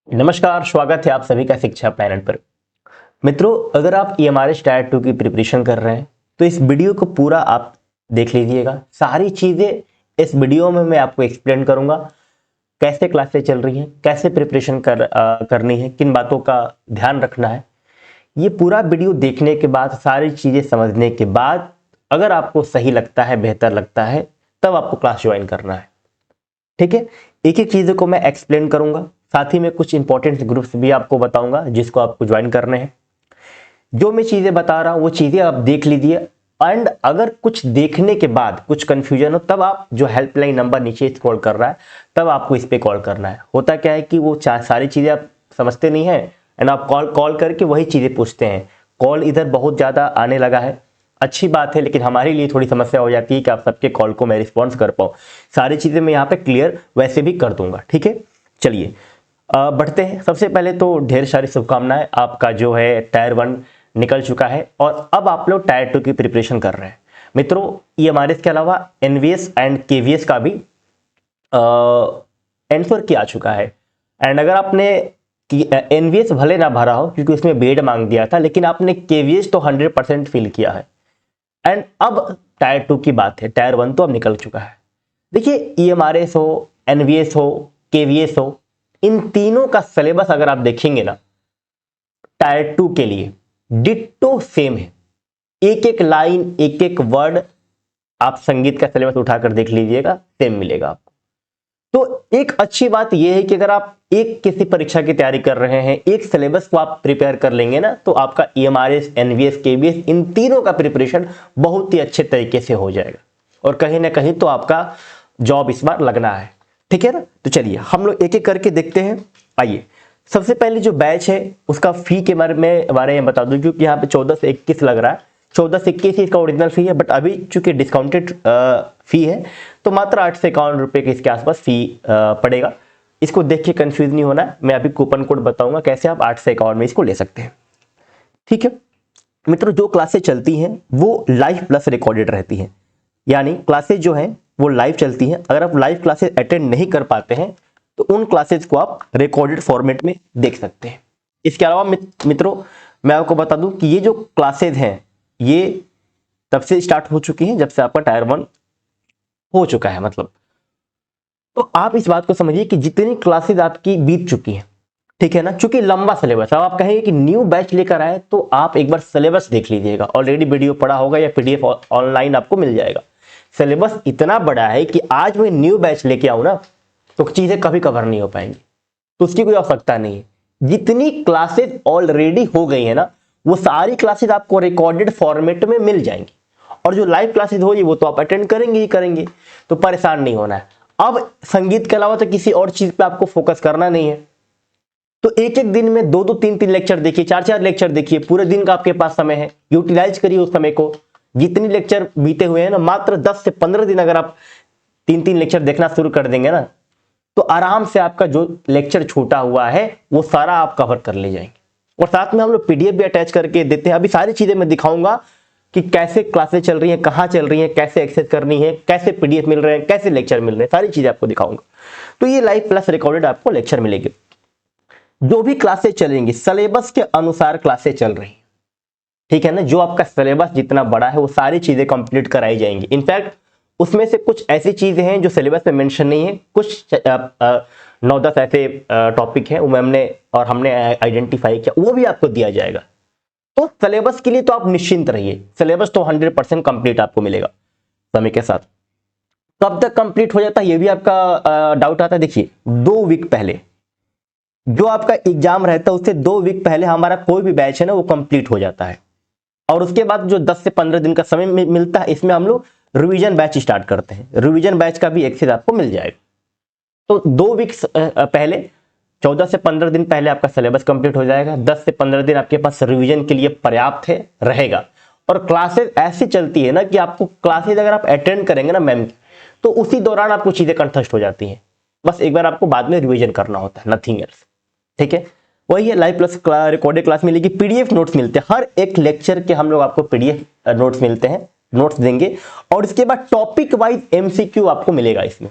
नमस्कार, स्वागत है आप सभी का शिक्षा प्लैनेट पर। मित्रों, अगर आप EMRS टायर 2 की प्रिपरेशन कर रहे हैं तो इस वीडियो को पूरा आप देख लीजिएगा। सारी चीज़ें इस वीडियो में मैं आपको एक्सप्लेन करूंगा। कैसे क्लासेस चल रही हैं, कैसे प्रिपरेशन करनी है, किन बातों का ध्यान रखना है। ये पूरा वीडियो देखने के बाद, सारी चीज़ें समझने के बाद अगर आपको सही लगता है, बेहतर लगता है, तब आपको क्लास ज्वाइन करना है। ठीक है, एक एक चीज़ों को मैं एक्सप्लेन करूंगा। साथ ही में कुछ इंपॉर्टेंट ग्रुप्स भी आपको बताऊंगा जिसको आपको ज्वाइन करने हैं। जो मैं चीज़ें बता रहा हूं वो चीज़ें आप देख लीजिए। एंड अगर कुछ देखने के बाद कुछ कंफ्यूजन हो तब आप जो हेल्पलाइन नंबर नीचे स्क्रॉल कर रहा है तब आपको इस पर कॉल करना है। होता क्या है कि वो सारी चीज़ें आप समझते नहीं हैं एंड आप कॉल करके वही चीज़ें पूछते हैं। कॉल इधर बहुत ज़्यादा आने लगा है, अच्छी बात है, लेकिन हमारे लिए थोड़ी समस्या हो जाती है कि आप सबके कॉल को मैं रिस्पॉन्स कर पाऊँ। सारी चीज़ें मैं यहाँ पे क्लियर वैसे भी कर दूंगा। ठीक है, चलिए बढ़ते हैं। सबसे पहले तो ढेर सारी शुभकामनाएं, आपका जो है टायर 1 निकल चुका है और अब आप लोग टायर 2 की प्रिपरेशन कर रहे हैं। मित्रों, EMRS के अलावा NVS एंड KVS का भी आंसर किया चुका है। एंड अगर आपने NVS भले ना भरा हो क्योंकि उसमें बेड मांग दिया था, लेकिन आपने KVS तो 100% फिल किया है। एंड अब टायर 2 की बात है, टायर 1 तो अब निकल चुका है। देखिए, EMRS हो, NVS हो, KVS हो, इन तीनों का सिलेबस अगर आप देखेंगे ना, टायर 2 के लिए डिट्टो सेम है। एक एक लाइन, एक एक वर्ड आप संगीत का सिलेबस उठाकर देख लीजिएगा, सेम मिलेगा आपको। तो एक अच्छी बात यह है कि अगर आप एक किसी परीक्षा की तैयारी कर रहे हैं, एक सिलेबस को आप प्रिपेयर कर लेंगे ना, तो आपका EMRS, NVS, KVS इन तीनों का प्रिपरेशन बहुत ही अच्छे तरीके से हो जाएगा और कहीं ना कहीं तो आपका जॉब इस बार लगना है। ठीक है ना, तो चलिए हम लोग एक एक करके देखते हैं। आइए, सबसे पहले जो बैच है उसका फी के बारे में बता दूं, क्योंकि यहाँ पे 14 से 21 लग रहा है। 14 से 21 ही इसका ओरिजिनल फी है, बट अभी चूंकि डिस्काउंटेड फी है तो मात्र 8 से 51 रुपए के इसके आसपास फी पड़ेगा। इसको देख के कंफ्यूज नहीं होना है, मैं अभी कूपन कोड बताऊंगा कैसे आप 8 से 51 में इसको ले सकते हैं। ठीक है मित्रों, जो क्लासेस चलती हैं वो लाइव प्लस रिकॉर्डेड रहती हैं, यानी क्लासेस जो हैं वो लाइव चलती हैं। अगर आप लाइव क्लासेस अटेंड नहीं कर पाते हैं तो उन क्लासेस को आप रिकॉर्डेड फॉर्मेट में देख सकते हैं। इसके अलावा मित्रों, मैं आपको बता दूं कि ये जो क्लासेस हैं ये तब से स्टार्ट हो चुकी हैं जब से आपका टायर 1 हो चुका है। मतलब तो आप इस बात को समझिए कि जितनी क्लासेस आपकी बीत चुकी हैं, ठीक है ना, चूंकि लंबा सिलेबस, अब आप कहेंगे कि न्यू बैच लेकर आए तो आप एक बार सिलेबस देख लीजिएगा। ऑलरेडी वीडियो पड़ा होगा या PDF ऑनलाइन आपको मिल जाएगा। सिलेबस इतना बड़ा है कि आज मैं न्यू बैच लेके आऊं ना तो चीजें कभी कवर नहीं हो पाएंगी, तो उसकी कोई आवश्यकता नहीं है। जितनी क्लासेस ऑलरेडी हो गई है ना, वो सारी क्लासेस आपको रिकॉर्डेड फॉर्मेट में मिल जाएंगी और जो लाइव क्लासेस होगी वो तो आप अटेंड करेंगे ही करेंगे, तो परेशान नहीं होना है। अब संगीत के अलावा तो किसी और चीज पे आपको फोकस करना नहीं है, तो एक एक दिन में 2-2, 3-3 लेक्चर देखिए, 4-4 लेक्चर देखिए। पूरे दिन का आपके पास समय है, यूटिलाइज करिए उस समय को। जितनी लेक्चर बीते हुए हैं ना, मात्र 10 से 15 दिन अगर आप 3-3 लेक्चर देखना शुरू कर देंगे ना, तो आराम से आपका जो लेक्चर छूटा हुआ है वो सारा आप कवर कर ले जाएंगे। और साथ में हम लोग PDF भी अटैच करके देते हैं। अभी सारी चीजें मैं दिखाऊंगा कि कैसे क्लासेस चल रही हैं, कहां चल रही हैं, कैसे एक्सेस करनी है, कैसे PDF मिल रहे हैं, कैसे लेक्चर मिल रहे हैं, सारी चीजें आपको दिखाऊंगा। तो ये लाइव प्लस रिकॉर्डेड आपको लेक्चर मिलेंगे। जो भी क्लासेस चलेंगी सिलेबस के अनुसार क्लासेस चल रही हैं, ठीक है ना। जो आपका सिलेबस जितना बड़ा है वो सारी चीजें कंप्लीट कराई जाएंगी। इनफैक्ट उसमें से कुछ ऐसी चीजें हैं जो सिलेबस में मेंशन नहीं है, कुछ 9-10 ऐसे टॉपिक हैं वो हमने आइडेंटिफाई किया, वो भी आपको दिया जाएगा। तो सिलेबस के लिए तो आप निश्चिंत रहिए, सिलेबस तो 100% कंप्लीट आपको मिलेगा समय के साथ। कब तक कंप्लीट हो जाता है ये भी आपका डाउट आता है। देखिए, 2 वीक पहले जो आपका एग्जाम रहता है उससे 2 वीक पहले हमारा कोई भी बैच है ना वो कंप्लीट हो जाता है, और उसके बाद जो 10 से 15 दिन का समय मिलता है इसमें हम लोग रिवीजन बैच स्टार्ट करते हैं। रिवीजन बैच का भी एक्सेस आपको मिल जाएगा। तो 2 वीक पहले, 14 से 15 दिन पहले आपका सिलेबस कंप्लीट हो जाएगा। 10 से 15 दिन आपके पास रिवीजन के लिए पर्याप्त है रहेगा। और क्लासेस ऐसी चलती है ना कि आपको क्लासेस अगर आप अटेंड करेंगे ना मैम, तो उसी दौरान आपको चीजें कंठस्थ हो जाती हैं। बस एक बार आपको बाद में रिवीजन करना होता है, नथिंग एल्स। ठीक है, वही है, लाइव प्लस रिकॉर्डेड क्लास मिलेगी। PDF नोट्स मिलते हैं, हर एक लेक्चर के हम लोग आपको PDF नोट्स मिलते हैं, नोट्स देंगे। और इसके बाद टॉपिक वाइज MCQ आपको मिलेगा इसमें।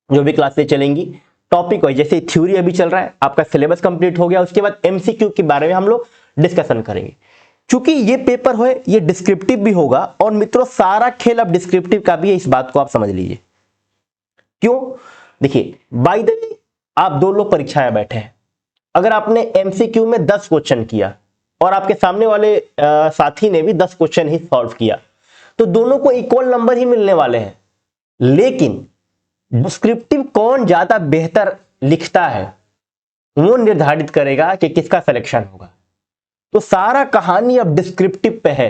जो भी क्लासेस चलेंगी टॉपिक वाइज, जैसे थ्योरी अभी चल रहा है, आपका सिलेबस कंप्लीट हो गया, उसके बाद एमसीक्यू के बारे में हम लोग डिस्कशन करेंगे। क्योंकि ये पेपर है ये डिस्क्रिप्टिव भी होगा, और मित्रों सारा खेल अब डिस्क्रिप्टिव का भी है, इस बात को आप समझ लीजिए। क्यों? देखिए बाय द वे आप 2 लोग परीक्षा में बैठे हैं, अगर आपने एमसीक्यू में 10 क्वेश्चन किया और आपके सामने वाले साथी ने भी 10 क्वेश्चन ही सॉल्व किया, तो दोनों को इक्वल नंबर ही मिलने वाले हैं। लेकिन डिस्क्रिप्टिव कौन ज्यादा बेहतर लिखता है वो निर्धारित करेगा कि किसका सिलेक्शन होगा। तो सारा कहानी अब डिस्क्रिप्टिव पे है,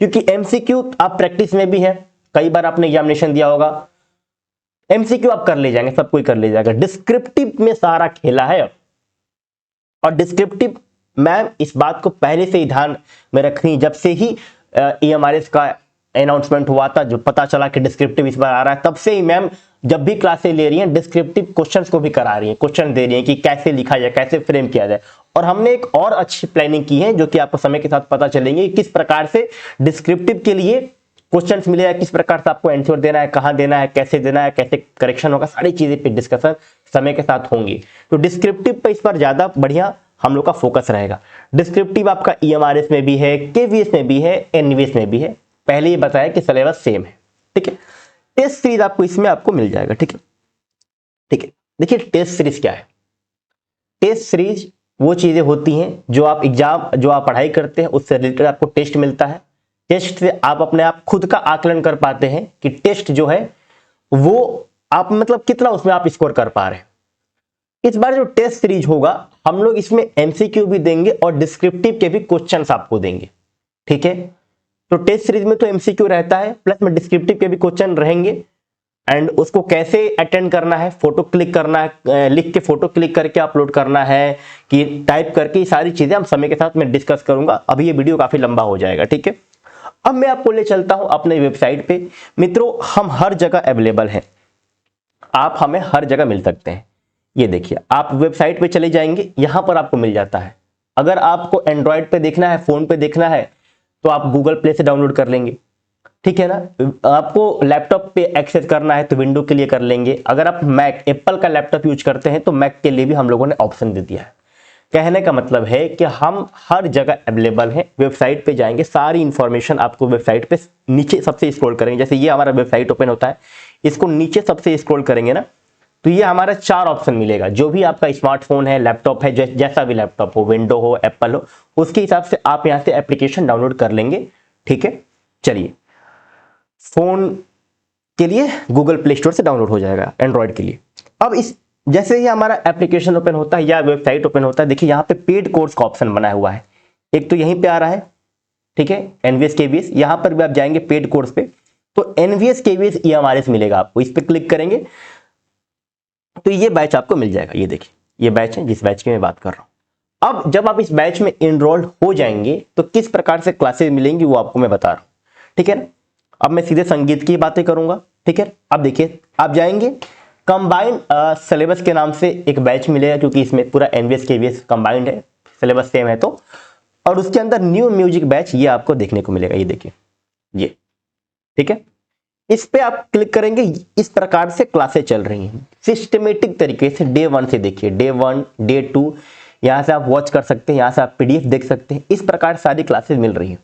क्योंकि एमसीक्यू आप प्रैक्टिस में भी है, कई बार आपने एग्जामिनेशन दिया होगा, एमसीक्यू आप कर ले जाएंगे, सब कोई कर ले जाएगा। डिस्क्रिप्टिव में सारा खेला है। और डिस्क्रिप्टिव मैम इस बात को पहले से ही ध्यान में रखनी, जब से ही EMRS का अनाउंसमेंट हुआ था, जो पता चला कि डिस्क्रिप्टिव इस बार आ रहा है, तब से ही मैम जब भी क्लासें ले रही हैं डिस्क्रिप्टिव क्वेश्चंस को भी करा रही हैं, क्वेश्चन दे रही हैं कि कैसे लिखा जाए, कैसे फ्रेम किया जाए। और हमने एक और अच्छी प्लानिंग की है, जो कि आपको समय के साथ पता चलेंगे किस प्रकार से डिस्क्रिप्टिव के लिए क्वेश्चंस मिलेगा, किस प्रकार से आपको आंसर देना है, कहां देना है, कैसे करेक्शन होगा, सारी चीजें पे डिस्कशन समय के साथ होंगी। तो डिस्क्रिप्टिव पे इस पर ज्यादा बढ़िया हम लोग का फोकस रहेगा। डिस्क्रिप्टिव आपका EMRS में भी है, KVS में भी है, NVS में भी है। पहले ये बताया कि सिलेबस सेम है, ठीक है। टेस्ट सीरीज आपको इसमें आपको मिल जाएगा, ठीक है, ठीक है। देखिए टेस्ट सीरीज क्या है? टेस्ट सीरीज वो चीजें होती हैं जो आप एग्जाम, जो आप पढ़ाई करते हैं उससे रिलेटेड आपको टेस्ट मिलता है। टेस्ट से आप अपने आप खुद का आकलन कर पाते हैं कि टेस्ट जो है वो आप मतलब कितना उसमें आप स्कोर कर पा रहे हैं। इस बार जो टेस्ट सीरीज होगा हम लोग इसमें एमसीक्यू भी देंगे और डिस्क्रिप्टिव के भी क्वेश्चंस आपको देंगे, ठीक है। तो टेस्ट सीरीज में तो एमसीक्यू रहता है, प्लस में डिस्क्रिप्टिव के भी क्वेश्चन रहेंगे। एंड उसको कैसे अटेंड करना है, फोटो क्लिक करना है, लिख के फोटो क्लिक करके अपलोड करना है कि टाइप करके, सारी चीजें हम समय के साथ मैं डिस्कस करूंगा। अभी ये वीडियो काफी लंबा हो जाएगा, ठीक है। अब मैं आपको ले चलता हूं अपने वेबसाइट पे। मित्रों हम हर जगह अवेलेबल हैं, आप हमें हर जगह मिल सकते हैं। ये देखिए आप वेबसाइट पे चले जाएंगे, यहां पर आपको मिल जाता है। अगर आपको एंड्रॉयड पे देखना है, फोन पे देखना है, तो आप गूगल प्ले से डाउनलोड कर लेंगे, ठीक है ना। आपको लैपटॉप पे एक्सेस करना है तो विंडो के लिए कर लेंगे। अगर आप मैक, एप्पल का लैपटॉप यूज करते हैं तो मैक के लिए भी हम लोगों ने ऑप्शन दे दिया है। कहने का मतलब है कि हम हर जगह अवेलेबल हैं। वेबसाइट पे जाएंगे, सारी इंफॉर्मेशन आपको वेबसाइट पे नीचे सबसे स्क्रॉल करेंगे, जैसे ये हमारा वेबसाइट ओपन होता है, इसको नीचे सबसे स्क्रॉल करेंगे ना, तो ये हमारा 4 ऑप्शन मिलेगा। जो भी आपका स्मार्टफोन है, लैपटॉप है, जैसा भी लैपटॉप हो, विंडो हो, एप्पल हो, उसके हिसाब से आप यहाँ से एप्लीकेशन डाउनलोड कर लेंगे, ठीक है। चलिए फोन के लिए गूगल प्ले स्टोर से डाउनलोड हो जाएगा, एंड्रॉयड के लिए। अब इस जैसे ही हमारा एप्लीकेशन ओपन होता है या वेबसाइट ओपन होता है, देखिए यहाँ पे पेड कोर्स का ऑप्शन बना हुआ है। एक तो यहीं पे आ रहा है, ठीक है, NVS KVS। यहाँ पर भी आप जाएंगे पेड कोर्स पे, तो NVS KVS EMRS मिलेगा आपको, इस पे क्लिक करेंगे तो ये बैच आपको मिल जाएगा। ये देखिए ये बैच है जिस बैच की मैं बात कर रहा हूँ। अब जब आप इस बैच में इनरोल्ड हो जाएंगे तो किस प्रकार से क्लासेस मिलेंगी वो आपको मैं बता रहा हूँ, ठीक है ना। अब मैं सीधे संगीत की बातें करूंगा, ठीक है। अब देखिए आप जाएंगे, कंबाइंड सिलेबस के नाम से एक बैच मिलेगा, क्योंकि इसमें पूरा NVS KVS कंबाइंड है, सिलेबस सेम है तो। और उसके अंदर न्यू म्यूजिक बैच ये आपको देखने को मिलेगा, ये देखिए ये, ठीक है। इस पे आप क्लिक करेंगे, इस प्रकार से क्लासेस चल रही हैं सिस्टमेटिक तरीके से। डे 1 से देखिए, डे 1, डे 2, यहाँ से आप वॉच कर सकते हैं, यहाँ से आप PDF देख सकते हैं। इस प्रकार सारी क्लासेस मिल रही हैं।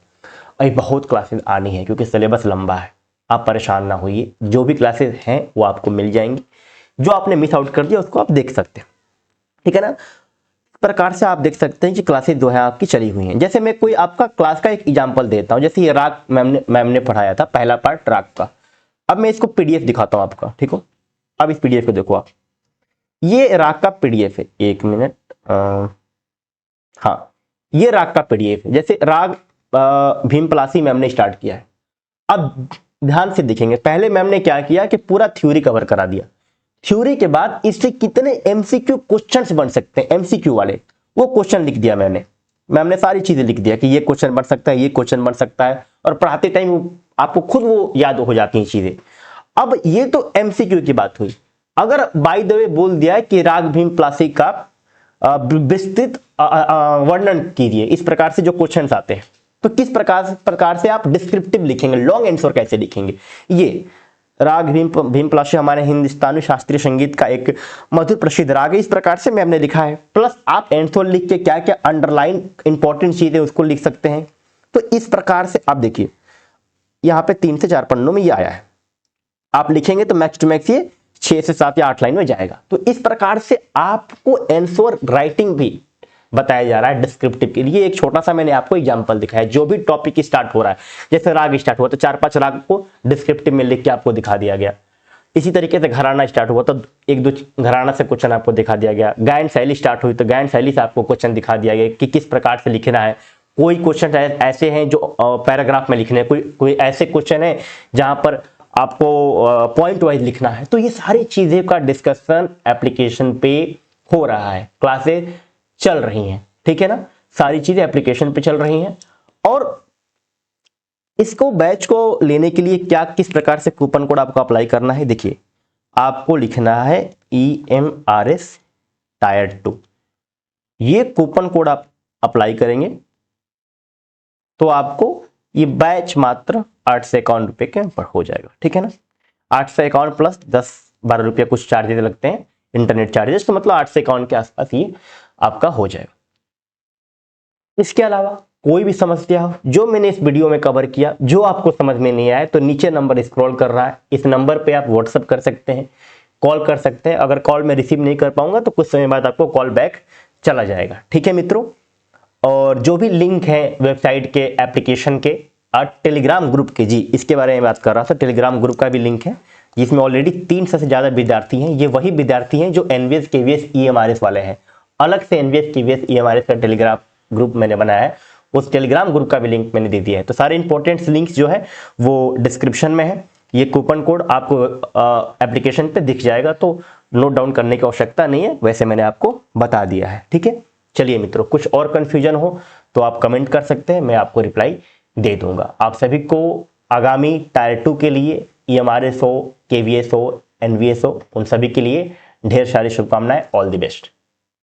अभी बहुत क्लासेस आनी है क्योंकि सिलेबस लंबा है, आप परेशान ना होइए, जो भी क्लासेस हैं वो आपको मिल जाएंगी। जो आपने मिस आउट कर दिया उसको आप देख सकते हैं, ठीक है ना। इस प्रकार से आप देख सकते हैं कि क्लासेस जो है आपकी चली हुई हैं। जैसे मैं कोई आपका क्लास का एक एग्जाम्पल देता हूँ, जैसे ये राग मैम ने पढ़ाया था, पहला पार्ट राग का। अब मैं इसको PDF दिखाता हूँ आपका, ठीक हो। अब इस PDF को देखो आप, ये राग का PDF है। 1 मिनट, हाँ ये राग का PDF है। जैसे राग भीमपलासी मैम ने स्टार्ट किया है। अब ध्यान से देखेंगे, पहले मैम ने क्या किया कि पूरा थ्योरी कवर करा दिया। थ्योरी के बाद इससे कितने MCQ क्वेश्चंस बन सकते हैं, MCQ वाले, वो क्वेश्चन लिख दिया मैम ने सारी चीजें लिख दिया कि ये क्वेश्चन बन सकता है, ये क्वेश्चन बन सकता है। और पढ़ाते टाइम आपको खुद वो याद हो जाती हैं चीजें। अब ये तो MCQ की बात हुई। अगर बाय द वे बोल दिया कि राग भीमपलासी का विस्तृत वर्णन कीजिए, इस प्रकार से जो क्वेश्चंस आते हैं, तो किस प्रकार से आप डिस्क्रिप्टिव लिखेंगे, लॉन्ग आंसर कैसे लिखेंगे। ये राग भीम पलाशी हमारे हिंदुस्तानी शास्त्रीय संगीत का एक मधुर प्रसिद्ध राग है। इस प्रकार से मैंने लिखा है। प्लस आप एंथोल लिख के क्या क्या अंडरलाइन इंपॉर्टेंट चीजें उसको लिख सकते हैं। तो इस प्रकार से आप देखिए यहाँ पे 3 से 4 पन्नों में ये आया है, आप लिखेंगे तो मैक्स टू मैक्स ये 6 से 7 या 8 लाइन में जाएगा। तो इस प्रकार से आपको आंसर राइटिंग भी बताया जा रहा है डिस्क्रिप्टिव के लिए। एक छोटा सा मैंने आपको एग्जांपल दिखाया, जो भी टॉपिक स्टार्ट हो रहा है, जैसे राग स्टार्ट हुआ तो 4-5 राग को डिस्क्रिप्टिव में लिख के आपको दिखा दिया गया। इसी तरीके से घराना स्टार्ट हुआ तो 1-2 घराना से क्वेश्चन आपको दिखा दिया गया। गायन शैली स्टार्ट हुई तो गायन शैली से आपको क्वेश्चन दिखा दिया गया कि किस प्रकार से लिखना है। कोई क्वेश्चन ऐसे हैं जो पैराग्राफ में लिखने हैं, कोई ऐसे क्वेश्चन है जहां पर आपको पॉइंट वाइज लिखना है। तो ये सारी चीजें का डिस्कशन एप्लीकेशन पे हो रहा है, क्लासेस चल रही हैं, ठीक है ना, सारी चीजें एप्लीकेशन पे चल रही हैं। और इसको बैच को लेने के लिए क्या किस प्रकार से कूपन कोड आपको अप्लाई करना है, देखिए आपको लिखना है EMRS टायर 2। ये कूपन कोड आप अप्लाई करेंगे तो आपको ये बैच मात्र 8 से 51 रुपए के ऊपर हो जाएगा, ठीक है ना। 8 से 51 प्लस 10-12 रुपया कुछ चार्जेस लगते हैं, इंटरनेट चार्जेस, तो मतलब 8 से 51 के आसपास ये आपका हो जाएगा। इसके अलावा कोई भी समस्या हो जो मैंने इस वीडियो में कवर किया, जो आपको समझ में नहीं आया, तो नीचे नंबर स्क्रॉल कर रहा है, इस नंबर पे आप व्हाट्सअप कर सकते हैं, कॉल कर सकते हैं। अगर कॉल में रिसीव नहीं कर पाऊंगा तो कुछ समय बाद आपको कॉल बैक चला जाएगा, ठीक है मित्रों। और जो भी लिंक है वेबसाइट के, एप्लीकेशन के और टेलीग्राम ग्रुप के, जी इसके बारे में बात कर रहा था, टेलीग्राम ग्रुप का भी लिंक है जिसमें ऑलरेडी 300 से ज्यादा विद्यार्थी हैं। ये वही विद्यार्थी हैं जो एनवीएस केवीएस EMRS वाले हैं। अलग से एनवीएस केवीएस EMRS का टेलीग्राम ग्रुप मैंने बनाया है, उस टेलीग्राम ग्रुप का भी लिंक मैंने दे दिया है। तो सारे इंपॉर्टेंट लिंक्स जो है वो डिस्क्रिप्शन में है। ये कूपन कोड आपको एप्लीकेशन पे दिख जाएगा, तो नोट डाउन करने की आवश्यकता नहीं है, वैसे मैंने आपको बता दिया है, ठीक है। चलिए मित्रों, कुछ और कंफ्यूजन हो तो आप कमेंट कर सकते हैं, मैं आपको रिप्लाई दे दूंगा। आप सभी को आगामी टायर 2 के लिए EMRS हो, KVS हो, NVS हो, उन सभी के लिए ढेर सारी शुभकामनाएं। All the best.